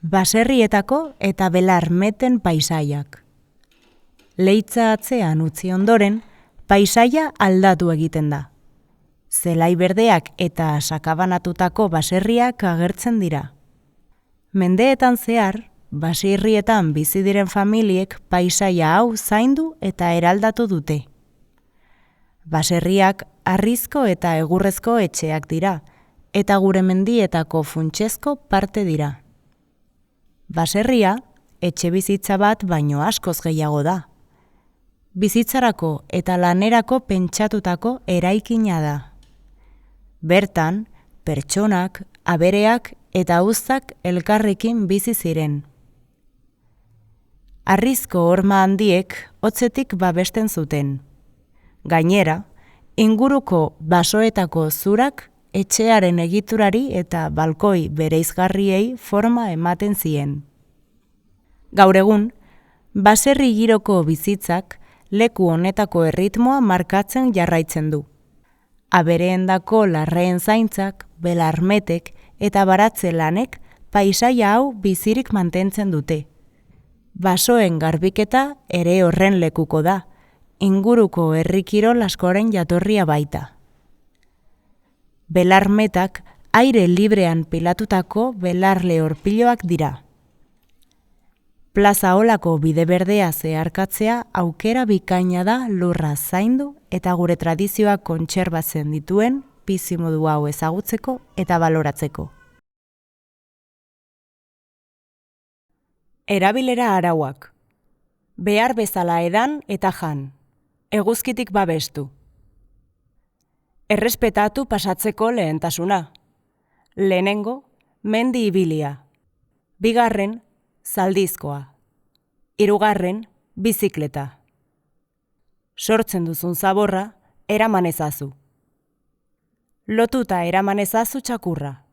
Baserrietako eta belarmeten paisaiak. Leitza atzean utzi ondoren, paisaia aldatu egiten da. Zelai berdeak eta sakabanatutako baserriak agertzen dira. Mendeetan zehar, baserrietan bizi diren familiek paisaia hau zaindu eta eraldatu dute. Baserriak harrizko eta egurrezko etxeak dira, eta gure mendietako funtsezko parte dira. Baserria, etxe bizitza bat baino askoz gehiago da. Bizitzarako eta lanerako pentsatutako eraikina da. Bertan, pertsonak, abereak eta uztak elkarrekin bizi ziren. Harrizko horma handiek hotzetik babesten zuten. Gainera, inguruko basoetako zurak etxearen egiturari eta balkoi bereizgarriei forma ematen zien. Gaur egun, baserri giroko bizitzak leku honetako erritmoa markatzen jarraitzen du. Abereendako larreen zaintzak, belarmetek eta baratze lanek paisaia hau bizirik mantentzen dute. Basoen garbiketa ere horren lekuko da, inguruko herrikirol askoren jatorria baita. Belarmetak aire librean pilatutako belar lehorpiloak dira. Plaza Olako bide berdea zeharkatzea aukera bikaina da lurra zaindu eta gure tradizioak kontserbatzen dituen bizimodu hau ezagutzeko eta baloratzeko. Erabilera arauak. Behar bezala edan eta jan. Eguzkitik babestu. Errespetatu pasatzeko lehentasuna. Lehenengo, mendi ibilia. Bigarren, zaldizkoa. Hirugarren, bizikleta. Sortzen duzun zaborra, eraman ezazu. Lotuta eraman ezazu txakurra.